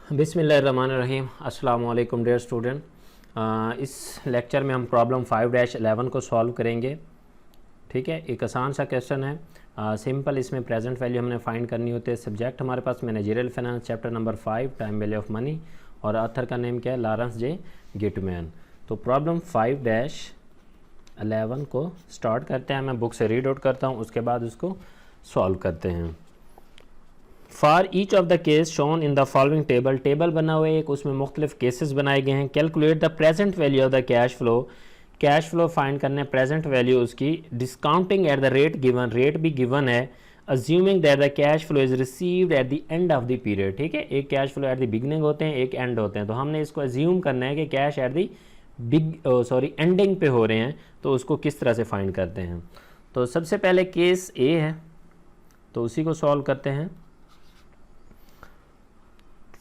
बिस्मिल्लाहिर्रहमानिर्रहीम। अस्सलाम वालेकुम डियर स्टूडेंट। इस लेक्चर में हम प्रॉब्लम 5-11 को सॉल्व करेंगे। ठीक है, एक आसान सा क्वेश्चन है, सिंपल। इसमें प्रेजेंट वैल्यू हमने फाइंड करनी होती है। सब्जेक्ट हमारे पास managerial finance, chapter number 5 time value of money, और ऑथर का नेम क्या है, लॉरेंस जे गिटमैन। तो प्रॉब्लम 5-11 को स्टार्ट करते हैं। मैं बुक से रीड आउट करता हूँ, उसके बाद उसको सॉल्व करते हैं। For each of the case shown in the following table, table बना हुआ है एक, उसमें मुख्तलिफ केसेस बनाए गए हैं। Calculate the present value of the cash flow, cash flow find करने, प्रेजेंट वैल्यू उसकी, discounting at the rate given, rate भी गिवन है, assuming that the cash flow is received at the end of the period. ठीक है, एक cash flow at the beginning होते हैं, एक एंड होते हैं। तो हमने इसको अज्यूम करना है कि कैश एट द एंडिंग पे हो रहे हैं, तो उसको किस तरह से फाइंड करते हैं। तो सबसे पहले केस ए है, तो उसी को सॉल्व करते हैं।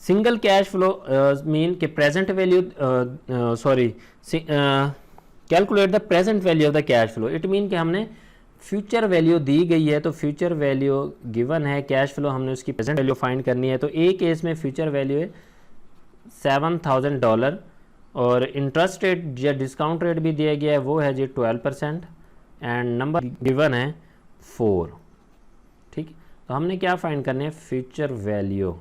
सिंगल कैश फ्लो मीन के present value calculate the present value of the cash flow, it mean कि हमने फ्यूचर वैल्यू दी गई है, तो फ्यूचर वैल्यू गिवन है, कैश फ्लो हमने उसकी प्रेजेंट वैल्यू फाइंड करनी है। तो ए केस में फ्यूचर वैल्यू है $7,000, और इंटरेस्ट रेट या डिस्काउंट रेट भी दिया गया है, वो है जी 12%, एंड नंबर गिवन है 4। ठीक, तो हमने क्या फाइंड करना है, फ्यूचर वैल्यू,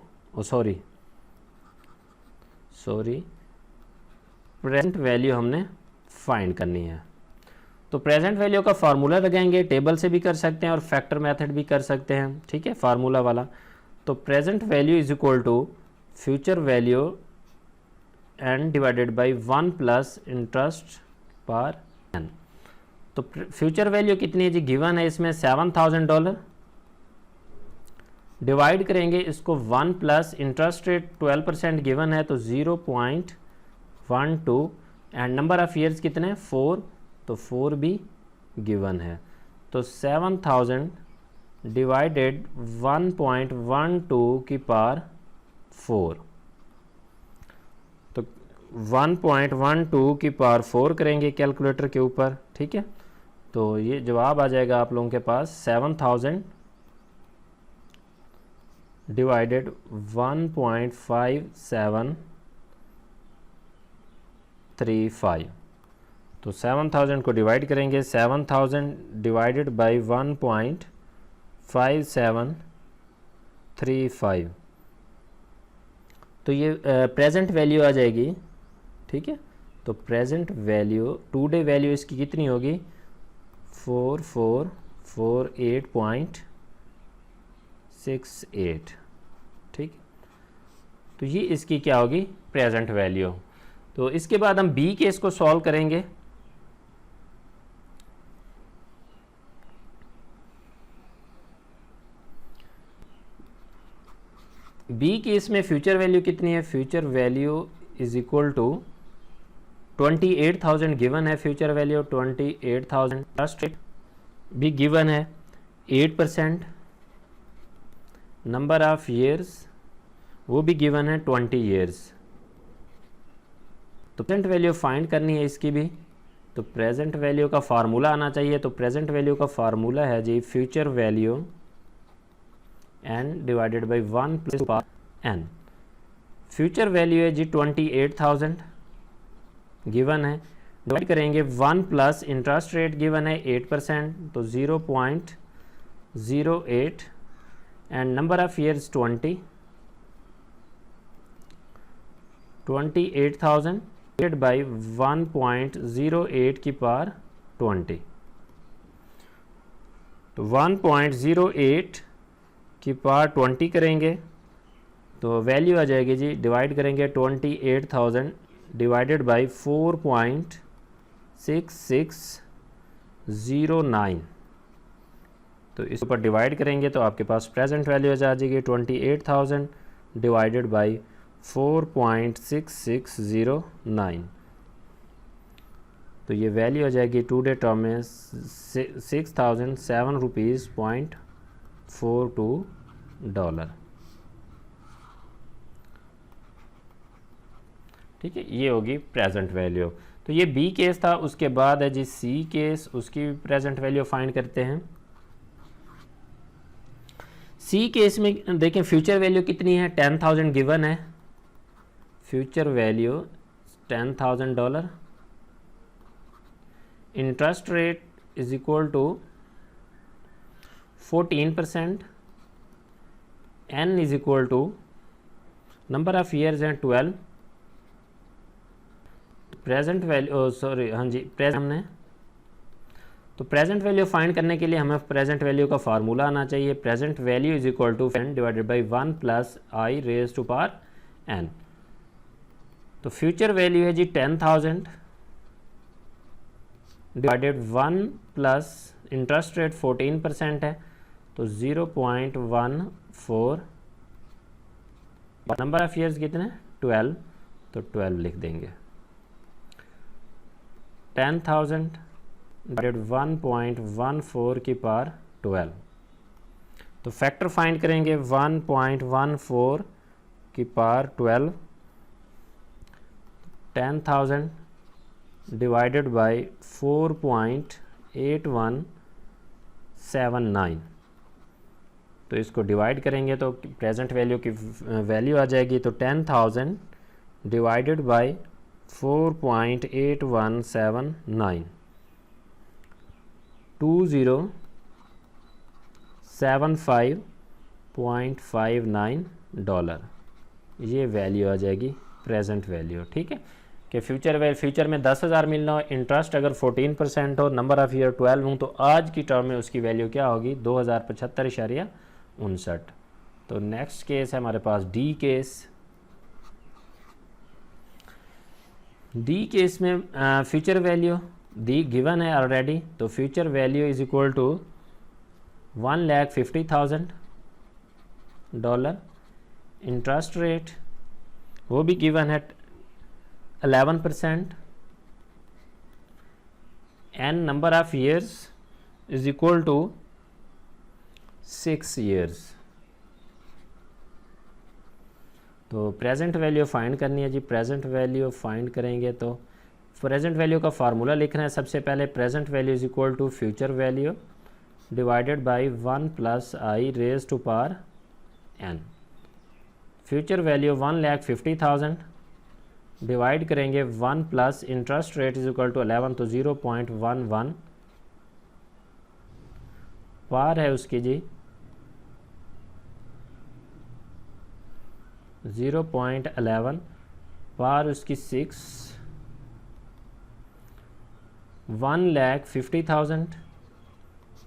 प्रेजेंट वैल्यू हमने फाइंड करनी है। तो प्रेजेंट वैल्यू का फार्मूला लगाएंगे, टेबल से भी कर सकते हैं और फैक्टर मेथड भी कर सकते हैं। ठीक है, फार्मूला वाला। तो present value is equal to future value n divided by 1 plus interest पर एन। तो फ्यूचर वैल्यू कितनी है जी, गिवन है इसमें $7,000, डिवाइड करेंगे इसको 1 प्लस इंटरेस्ट रेट 12% गिवन है, तो 0.12, एंड नंबर ऑफ ईयर्स कितने, 4, तो 4 भी गिवन है। तो 7,000 डिवाइडेड 1.12 की पावर 4, तो 1.12 की पावर 4 करेंगे कैलकुलेटर के ऊपर। ठीक है, तो ये जवाब आ जाएगा आप लोगों के पास 7,000 डिवाइडेड 1.5735। तो 7,000 को डिवाइड करेंगे, 7,000 डिवाइडेड बाई 1.5735, तो ये प्रेजेंट वैल्यू आ जाएगी। ठीक है, तो present value, today value इसकी कितनी होगी, 4448.68। ठीक, तो ये इसकी क्या होगी, प्रेजेंट वैल्यू। तो इसके बाद हम बी केस को सॉल्व करेंगे। बी केस में फ्यूचर वैल्यू कितनी है, future value is equal to 28,000 given है, फ्यूचर वैल्यू 28,000, ट्रस्ट रेट भी गिवन है 8%, नंबर ऑफ ईयर्स वो भी गिवन है 20 ईयर्स। तो प्रेजेंट वैल्यू फाइंड करनी है इसकी भी, तो प्रेजेंट वैल्यू का फार्मूला आना चाहिए। तो प्रेजेंट वैल्यू का फार्मूला है जी future value n divided by 1 plus n. Future value है जी 28,000 गिवन है, डिवाइड करेंगे 1 प्लस इंटरेस्ट रेट गिवन है 8%, तो 0.08, and number of years 20, 28,000 divided by 1.08 की पावर 20, तो 1.08 की पावर 20 करेंगे, तो वैल्यू आ जाएगी जी, डिवाइड करेंगे 28,000 डिवाइडेड बाई 4.6609, तो इस ऊपर डिवाइड करेंगे तो आपके पास प्रेजेंट वैल्यू आ जाएगी 28,000 डिवाइडेड बाई 4.6609, तो ये वैल्यू आ जाएगी टू डे टर्म में $6,007.42। ठीक है, ये होगी प्रेजेंट वैल्यू। तो ये बी केस था। उसके बाद है जी सी केस, उसकी प्रेजेंट वैल्यू फाइंड करते हैं। सी केस में देखें फ्यूचर वैल्यू कितनी है, 10,000 गिवन है, future value $10,000, interest rate is equal to 14%, n is equal to number of years हैं 12, प्रेजेंट वैल्यू सॉरी हाँ जी प्रेजेंट हमने तो प्रेजेंट वैल्यू फाइंड करने के लिए हमें प्रेजेंट वैल्यू का फार्मूला आना चाहिए। Present value is equal to n divided by 1 plus I raise to power n। तो फ्यूचर वैल्यू है जी 10,000 डिवाइडेड 1 प्लस इंटरेस्ट रेट 14% है तो 0.14, नंबर ऑफ ईयर्स कितने 12 तो 12 लिख देंगे। 10,000 डिवाइडेड 1.14 की पावर 12, तो फैक्टर फाइंड करेंगे 1.14 की पावर 12, 10,000 डिवाइडेड बाई 4.8179, तो इसको डिवाइड करेंगे तो प्रेजेंट वैल्यू की वैल्यू आ जाएगी। तो 10,000 डिवाइडेड बाई 4.8179 $2075.59, ये वैल्यू आ जाएगी प्रेजेंट वैल्यू। ठीक है कि फ्यूचर में 10,000 मिलना हो, इंटरेस्ट अगर 14% हो, नंबर ऑफ ईयर 12 हूँ, तो आज की टर्म में उसकी वैल्यू क्या होगी 2075.59। तो नेक्स्ट केस है हमारे पास डी केस। डी केस में फ्यूचर वैल्यू दी गिवन है ऑलरेडी, तो future value is equal to $1,50,000, interest rate वो भी गिवन है 11%, n number of years is equal to 6 years. तो प्रेजेंट वैल्यू फाइंड करनी है जी। प्रेजेंट वैल्यू फाइंड करेंगे तो प्रेजेंट वैल्यू का फार्मूला लिखना है सबसे पहले। Present value is equal to future value divided by 1 plus I raise to power n। Future value 1,50,000 divide करेंगे 1 plus interest rate is equal to 11, तो 0.11 पार है उसकी जी 0.11 पार उसकी 6, 1,50,000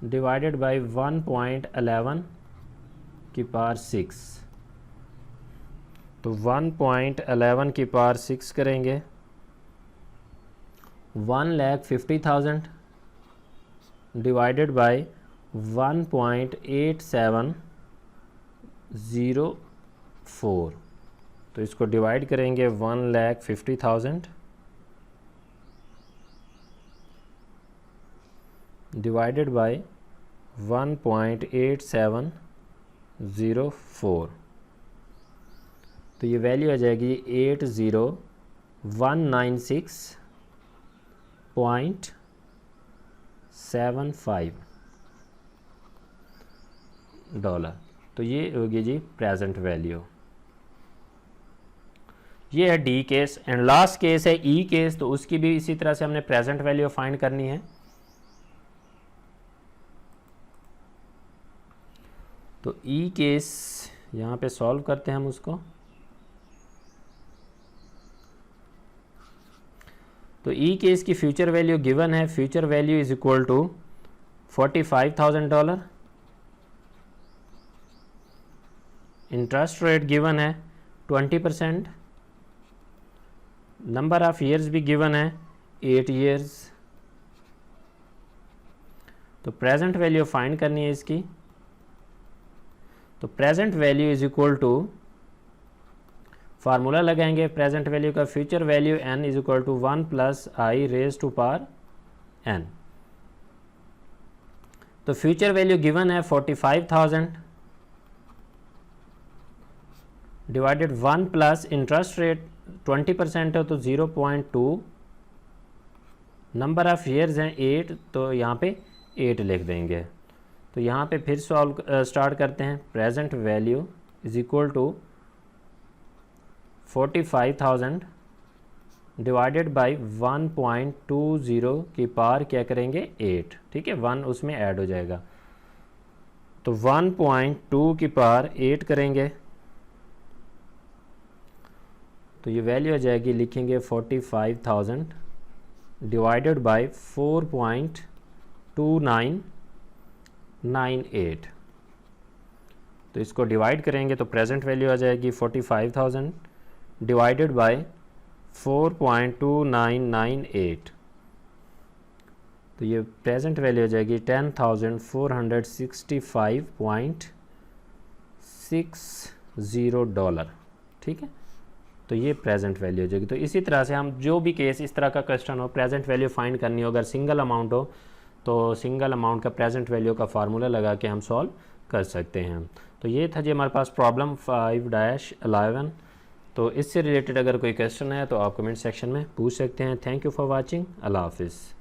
डिवाइडेड बाई 1.11 की पावर 6, तो 1.11 की पावर 6 करेंगे 1,50,000 डिवाइडेड बाई 1.8704, तो इसको डिवाइड करेंगे 1,50,000 डिवाइडेड बाई 1.8704, तो ये वैल्यू आ जाएगी 80,196.75 $। तो ये होगी जी प्रेजेंट वैल्यू। ये है D case. And last case है ई केस, तो उसकी भी इसी तरह से हमने प्रेजेंट वैल्यू फाइंड करनी है। तो ई केस यहाँ पे सॉल्व करते हैं हम उसको। तो ई केस की फ्यूचर वैल्यू गिवन है। Future value is equal to $45,000, interest rate given है 20%, नंबर ऑफ ईयर्स भी गिवन है 8 ईयर्स। तो प्रेजेंट वैल्यू फाइंड करनी है इसकी। तो present value is equal to formula लगाएंगे प्रेजेंट वैल्यू का। Future value n is equal to 1 plus I raise to power n। तो फ्यूचर वैल्यू गिवन है 45,000 डिवाइडेड 1 प्लस इंटरेस्ट रेट 20% है तो 0.2, नंबर ऑफ ईयर्स हैं 8, तो यहाँ पे 8 लिख देंगे। तो यहाँ पे फिर सॉल्व स्टार्ट करते हैं। Present value is equal to 45,000 divided by 1.20 की पावर क्या करेंगे 8, ठीक है, 1 उसमें ऐड हो जाएगा, तो 1.2 की पावर 8 करेंगे तो ये वैल्यू आ जाएगी, लिखेंगे 45,000 डिवाइडेड बाई 4.2998, तो इसको डिवाइड करेंगे तो प्रेजेंट वैल्यू आ जाएगी 45,000 डिवाइडेड बाई 4.2998, तो ये प्रेजेंट वैल्यू आ जाएगी 10,465.60 डॉलर, ठीक है, तो ये प्रेजेंट वैल्यू हो जाएगी। तो इसी तरह से हम जो भी केस इस तरह का क्वेश्चन हो, प्रेजेंट वैल्यू फाइंड करनी हो, अगर सिंगल अमाउंट हो तो सिंगल अमाउंट का प्रेजेंट वैल्यू का फार्मूला लगा के हम सॉल्व कर सकते हैं। तो ये था जी हमारे पास प्रॉब्लम 5-11। तो इससे रिलेटेड अगर कोई क्वेश्चन है तो आप कमेंट सेक्शन में पूछ सकते हैं। Thank you for watching. अल्लाह हाफिज़।